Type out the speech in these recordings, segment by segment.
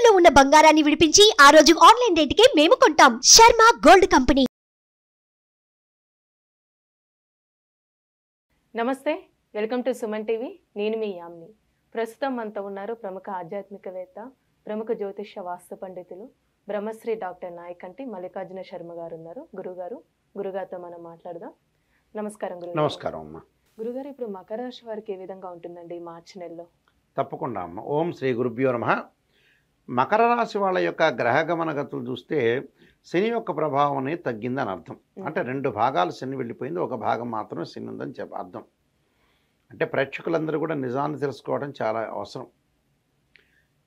తాకట్టులో ఉన్న బంగారాన్ని విడిపించి ఆ రోజు ఆన్లైన్ రేటుకే మేము కొంటాం. Sharma gold company. నమస్తే, వెల్కమ్ టు సుమన్ టీవీ. నేను మీ యామ్ని. ప్రస్తుతం మనతో ఉన్నారు ప్రముఖ ఆధ్యాత్మికవేత్త, ప్రముఖ జ్యోతిష్య వాస్తు పండితులు బ్రహ్మశ్రీ డాక్టర్ నాయకంటి మల్లికార్జున శర్మ గారు ఉన్నారు. గురుగారితో మనం మాట్లాడదాం. నమస్కారం గురుగారు. నమస్కారం అమ్మ. గురుగారు, ఇప్పుడు మకర రాశి వారికి ఏ విధంగా ఉంటుందండి ఈ మార్చి నెలలో? తప్పకుండా అమ్మ. ఓం శ్రీ గురుభ్యో నమః. మకర రాశి వాళ్ళ యొక్క గ్రహగమన గతులు చూస్తే శని యొక్క ప్రభావం అనేది తగ్గిందని అర్థం. అంటే 2 భాగాలు శని వెళ్ళిపోయింది, ఒక భాగం మాత్రమే శని ఉందని అర్థం. అంటే ప్రేక్షకులందరూ కూడా నిజాన్ని తెలుసుకోవడం చాలా అవసరం.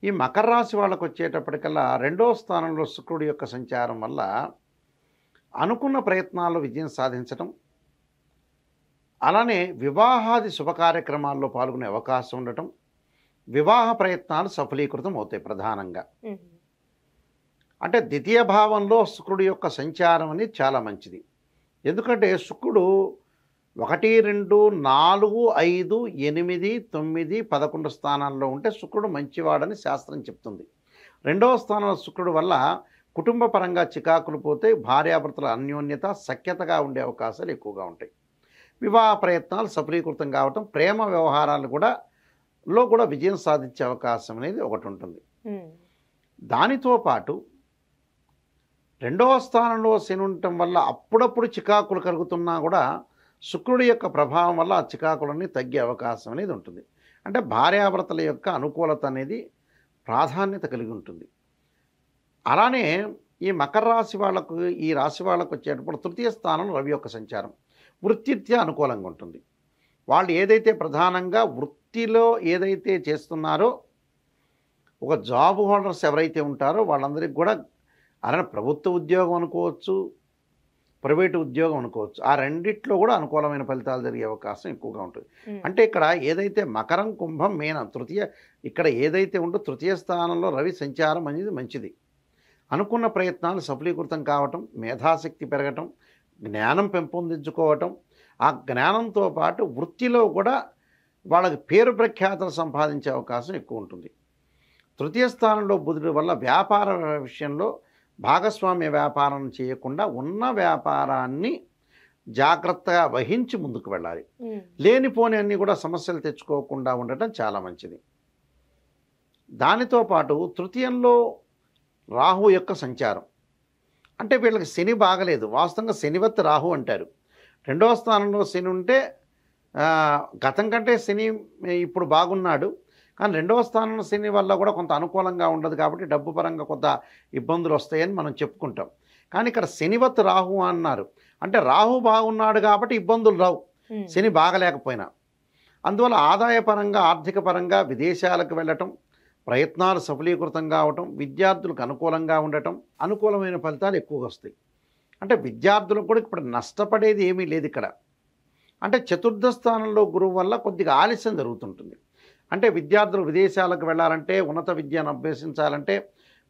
ఈ మకర రాశి వాళ్ళకు వచ్చేటప్పటికల్లా 2వ స్థానంలో శుక్రుడి యొక్క సంచారం వల్ల అనుకున్న ప్రయత్నాల్లో విజయం సాధించడం, అలానే వివాహాది శుభకార్యక్రమాల్లో పాల్గొనే అవకాశం ఉండటం, వివాహ ప్రయత్నాలు సఫలీకృతం అవుతాయి. ప్రధానంగా అంటే ద్వితీయ భావంలో శుక్రుడి యొక్క సంచారం అనేది చాలా మంచిది. ఎందుకంటే శుక్రుడు 1, 2, 4, 5, 8, 9, 11 స్థానాల్లో ఉంటే శుక్రుడు మంచివాడని శాస్త్రం చెప్తుంది. 2వ స్థానంలో శుక్రుడు వల్ల కుటుంబ పరంగా చికాకులు పోతే, భార్యాభర్తల అన్యోన్యత సఖ్యతగా ఉండే అవకాశాలు ఎక్కువగా ఉంటాయి. వివాహ ప్రయత్నాలు సఫలీకృతం కావటం, ప్రేమ వ్యవహారాలు కూడా విజయం సాధించే అవకాశం అనేది ఒకటి ఉంటుంది. దానితో పాటు 2వ స్థానంలో శని ఉండటం వల్ల అప్పుడప్పుడు చికాకులు కలుగుతున్నా కూడా శుక్రుడి యొక్క ప్రభావం వల్ల ఆ చికాకులన్నీ తగ్గే అవకాశం అనేది ఉంటుంది. అంటే భార్యాభర్తల యొక్క అనుకూలత అనేది ప్రాధాన్యత కలిగి ఉంటుంది. అలానే ఈ మకర రాశి వాళ్ళకు, ఈ రాశి వాళ్ళకు వచ్చేటప్పుడు 3వ స్థానంలో రవి యొక్క సంచారం వృత్తిరీత్యా అనుకూలంగా ఉంటుంది. వాళ్ళు ఏదైతే ప్రధానంగా వృత్తిలో ఏదైతే చేస్తున్నారో, ఒక జాబ్ హోల్డర్స్ ఎవరైతే ఉంటారో వాళ్ళందరికీ కూడా, అలానే ప్రభుత్వ ఉద్యోగం అనుకోవచ్చు, ప్రైవేటు ఉద్యోగం అనుకోవచ్చు, ఆ రెండిట్లో కూడా అనుకూలమైన ఫలితాలు జరిగే అవకాశం ఎక్కువగా ఉంటుంది. అంటే ఇక్కడ ఏదైతే మకరం, కుంభం, మీనం, ఇక్కడ ఏదైతే ఉందో 3వ స్థానంలో రవి సంచారం అనేది మంచిది. అనుకున్న ప్రయత్నాలు సఫలీకృతం కావటం, మేధాశక్తి పెరగటం, జ్ఞానం పెంపొందించుకోవటం, ఆ జ్ఞానంతో పాటు వృత్తిలో కూడా వాళ్ళకి పేరు ప్రఖ్యాతలు సంపాదించే అవకాశం ఎక్కువ ఉంటుంది. 3వ స్థానంలో బుధుడి వల్ల వ్యాపార విషయంలో భాగస్వామ్య వ్యాపారం చేయకుండా ఉన్న వ్యాపారాన్ని జాగ్రత్తగా వహించి ముందుకు వెళ్ళాలి. లేనిపోని అన్నీ కూడా సమస్యలు తెచ్చుకోకుండా ఉండటం చాలా మంచిది. దానితో పాటు 3యంలో రాహు యొక్క సంచారం, అంటే వీళ్ళకి శని బాగలేదు. వాస్తవంగా శనివత్ రాహు అంటారు. 2వ స్థానంలో శని ఉంటే గతం కంటే శని ఇప్పుడు బాగున్నాడు, కానీ 2వ స్థానంలో శని వల్ల కూడా కొంత అనుకూలంగా ఉండదు కాబట్టి డబ్బు పరంగా కొంత ఇబ్బందులు వస్తాయని మనం చెప్పుకుంటాం. కానీ ఇక్కడ శనివత్ రాహు అన్నారు, అంటే రాహు బాగున్నాడు కాబట్టి ఇబ్బందులు రావు శని బాగలేకపోయినా. అందువల్ల ఆదాయపరంగా, ఆర్థిక పరంగా విదేశాలకు వెళ్ళటం, ప్రయత్నాలు సఫలీకృతం కావటం, విద్యార్థులకు అనుకూలంగా ఉండటం, అనుకూలమైన ఫలితాలు ఎక్కువగా వస్తాయి. అంటే విద్యార్థులకు కూడా ఇప్పుడు నష్టపడేది ఏమీ లేదు ఇక్కడ. అంటే 4వ స్థానంలో గురువు వల్ల కొద్దిగా ఆలస్యం జరుగుతుంటుంది. అంటే విద్యార్థులు విదేశాలకు వెళ్ళాలంటే, ఉన్నత విద్యను అభ్యసించాలంటే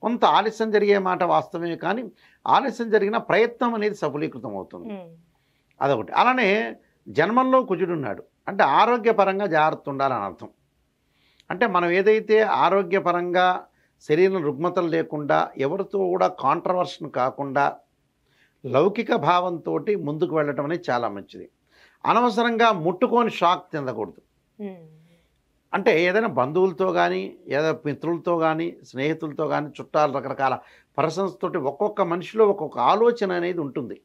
కొంత ఆలస్యం జరిగే మాట వాస్తవమే, కానీ ఆలస్యం జరిగిన ప్రయత్నం అనేది సఫలీకృతం అవుతుంది. అదొకటి. అలానే జన్మంలో కుజుడున్నాడు, అంటే ఆరోగ్యపరంగా జాగ్రత్త ఉండాలని అర్థం. అంటే మనం ఏదైతే ఆరోగ్యపరంగా శరీరం రుగ్మతలు లేకుండా, ఎవరితో కూడా కాంట్రవర్షన్ కాకుండా, లౌకిక భావంతో ముందుకు వెళ్ళటం అనేది చాలా మంచిది. అనవసరంగా ముట్టుకొని షాక్ చెందకూడదు. అంటే ఏదైనా బంధువులతో కానీ, ఏదైనా మిత్రులతో కానీ, స్నేహితులతో కానీ, చుట్టాలు, రకరకాల పర్సన్స్ తోటి ఒక్కొక్క మనిషిలో ఒక్కొక్క ఆలోచన అనేది ఉంటుంది.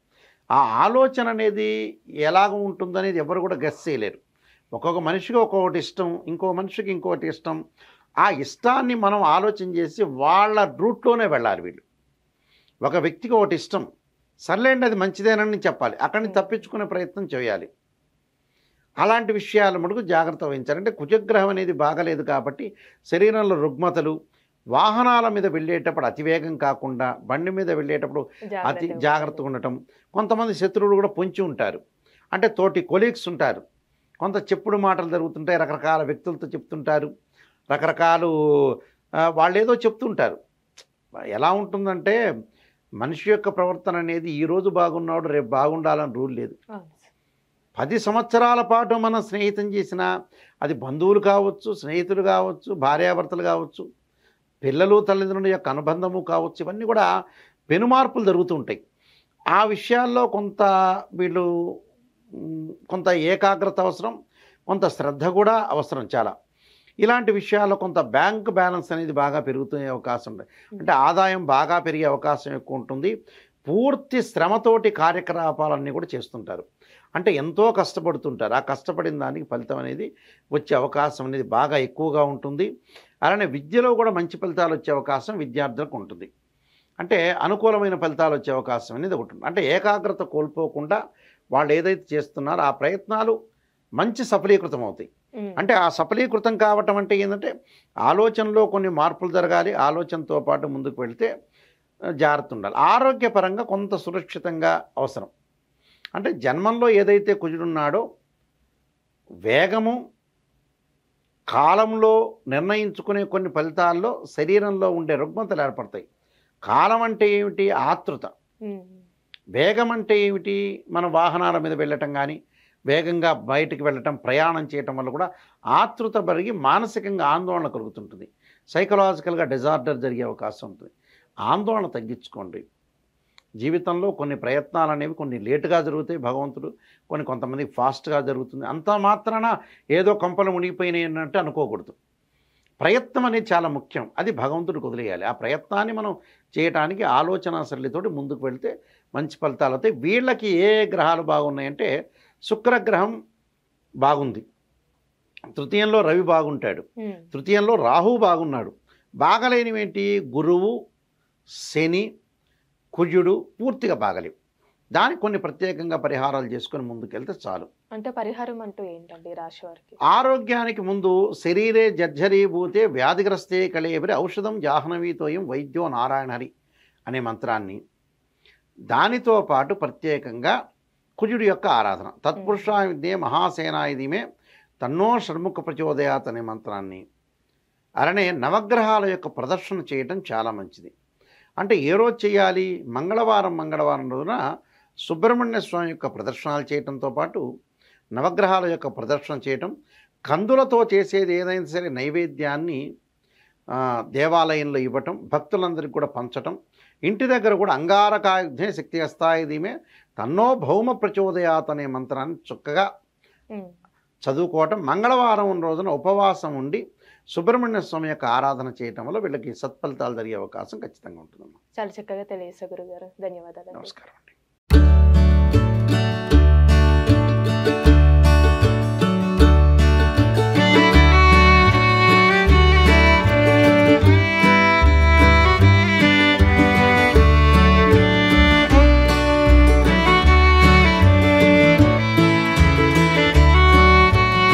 ఆ ఆలోచన అనేది ఎలాగ ఉంటుందనేది ఎవరు కూడా గెస్ చేయలేరు. ఒక్కొక్క మనిషికి ఒక్కొక్కటి ఇష్టం, ఇంకో మనిషికి ఇంకొకటి ఇష్టం. ఆ ఇష్టాన్ని మనం ఆలోచన చేసి వాళ్ళ రూట్లోనే వెళ్ళాలి. వీళ్ళు ఒక వ్యక్తికి ఒకటి ఇష్టం, సర్లేండి అది మంచిదేనని చెప్పాలి, అక్కడి నుంచి తప్పించుకునే ప్రయత్నం చేయాలి. అలాంటి విషయాలు మటుకు జాగ్రత్త వహించాలి. అంటే కుజగ్రహం అనేది బాగలేదు కాబట్టి శరీరంలో రుగ్మతలు, వాహనాల మీద వెళ్ళేటప్పుడు అతివేగం కాకుండా, బండి మీద వెళ్ళేటప్పుడు అతి జాగ్రత్తగా ఉండటం. కొంతమంది శత్రువులు కూడా పొంచి ఉంటారు, అంటే తోటి కొలీగ్స్ ఉంటారు, కొంత చెప్పుడు మాటలు జరుగుతుంటాయి, రకరకాల వ్యక్తులతో చెప్తుంటారు, రకరకాలు వాళ్ళు ఏదో చెప్తుంటారు. ఎలా ఉంటుందంటే మనిషి యొక్క ప్రవర్తన అనేది ఈరోజు బాగున్నాడు రేపు బాగుండాలని రూల్ లేదు. 10 సంవత్సరాల పాటు మనం స్నేహితం చేసినా, అది బంధువులు కావచ్చు, స్నేహితులు కావచ్చు, భార్యాభర్తలు కావచ్చు, పిల్లలు తల్లిదండ్రుల యొక్క అనుబంధము కావచ్చు, ఇవన్నీ కూడా పెనుమార్పులు జరుగుతూ ఉంటాయి. ఆ విషయాల్లో కొంత వీళ్ళు కొంత ఏకాగ్రత అవసరం, కొంత శ్రద్ధ కూడా అవసరం చాలా. ఇలాంటి విషయాల్లో కొంత బ్యాంక్ బ్యాలెన్స్ అనేది బాగా పెరుగుతునే అవకాశం ఉంది. అంటే ఆదాయం బాగా పెరిగే అవకాశం ఎక్కువ ఉంటుంది. పూర్తి శ్రమతోటి కార్యకలాపాలన్నీ కూడా చేస్తుంటారు. అంటే ఎంతో కష్టపడుతుంటారు. ఆ కష్టపడిన దానికి ఫలితం అనేది వచ్చే అవకాశం అనేది బాగా ఎక్కువగా ఉంటుంది. అలానే విద్యలో కూడా మంచి ఫలితాలు వచ్చే అవకాశం విద్యార్థులకు ఉంటుంది. అంటే అనుకూలమైన ఫలితాలు వచ్చే అవకాశం అనేది ఒకటి ఉంటుంది. అంటే ఏకాగ్రత కోల్పోకుండా వాళ్ళు ఏదైతే చేస్తున్నారో ఆ ప్రయత్నాలు మంచి సఫలీకృతం అవుతాయి. అంటే ఆ సఫలీకృతం కావటం అంటే ఏంటంటే ఆలోచనలో కొన్ని మార్పులు జరగాలి. ఆలోచనతో పాటు ముందుకు వెళితే జాగ్రత్త ఉండాలి. ఆరోగ్యపరంగా కొంత సురక్షితంగా అవసరం. అంటే జన్మంలో ఏదైతే కుజుడున్నాడో వేగము కాలంలో నిర్ణయించుకునే కొన్ని ఫలితాల్లో శరీరంలో ఉండే రుగ్మతలు ఏర్పడతాయి. కాలం అంటే ఏమిటి? ఆతృత. వేగం అంటే ఏమిటి? మన వాహనాల మీద వెళ్ళటం కానీ, వేగంగా బయటికి వెళ్ళటం, ప్రయాణం చేయటం వల్ల కూడా ఆతృత పెరిగి మానసికంగా ఆందోళన కలుగుతుంటుంది. సైకలాజికల్గా డిజార్డర్ జరిగే అవకాశం ఉంటుంది. ఆందోళన తగ్గించుకోండి. జీవితంలో కొన్ని ప్రయత్నాలు అనేవి కొన్ని లేటుగా జరుగుతాయి. భగవంతుడు కొంతమందికి ఫాస్ట్గా జరుగుతుంది. అంత మాత్రాన ఏదో కంపలు మునిగిపోయినాయి అన్నట్టు అనుకోకూడదు. ప్రయత్నం అనేది చాలా ముఖ్యం. అది భగవంతుడికి వదిలేయాలి. ఆ ప్రయత్నాన్ని మనం చేయటానికి ఆలోచన సరళితోటి ముందుకు వెళ్తే మంచి ఫలితాలు అవుతాయి. వీళ్ళకి ఏ గ్రహాలు బాగున్నాయంటే శుక్రగ్రహం బాగుంది, తృతీయంలో రవి బాగుంటాడు, తృతీయంలో రాహువు బాగున్నాడు. బాగలేనివేంటి? గురువు, శని, కుజుడు పూర్తిగా బాగలేవు. దానికి కొన్ని ప్రత్యేకంగా పరిహారాలు చేసుకొని ముందుకెళ్తే చాలు. అంటే పరిహారం అంటూ ఏంటండి రాశి వారికి? ఆరోగ్యానికి ముందు శరీరే జర్జరీభూతే వ్యాధిగ్రస్తే కళేబరి ఔషధం జాహ్నవీతోయం వైద్యో నారాయణ హరి అనే మంత్రాన్ని, దానితో పాటు ప్రత్యేకంగా కుజుడి యొక్క ఆరాధన, తత్పురుషాయ విద్యే మహాసేనాయుధిమే తన్నో షణ్ముఖ ప్రచోదయాత్ అనే మంత్రాన్ని, అలానే నవగ్రహాల యొక్క ప్రదర్శన చేయటం చాలా మంచిది. అంటే ఏ రోజు చేయాలి? మంగళవారం రోజున సుబ్రహ్మణ్య స్వామి యొక్క ప్రదర్శనలు చేయటంతో పాటు నవగ్రహాల యొక్క ప్రదర్శన చేయటం, కందులతో చేసేది ఏదైనా సరే నైవేద్యాన్ని దేవాలయంలో ఇవ్వటం, భక్తులందరికీ కూడా పంచటం, ఇంటి దగ్గర కూడా అంగారకాయుధే శక్తి హస్తాయుధిమే తన్నో భౌమ ప్రచోదయాత్ అనే మంత్రాన్ని చక్కగా చదువుకోవటం, మంగళవారం రోజున ఉపవాసం ఉండి సుబ్రహ్మణ్య స్వామి యొక్క ఆరాధన చేయటం వల్ల వీళ్ళకి సత్ఫలితాలు జరిగే అవకాశం ఖచ్చితంగా ఉంటుందమ్మా. చాలా చక్కగా తెలియజేశారు గురుగారు. ధన్యవాదాలు. నమస్కారం అండి.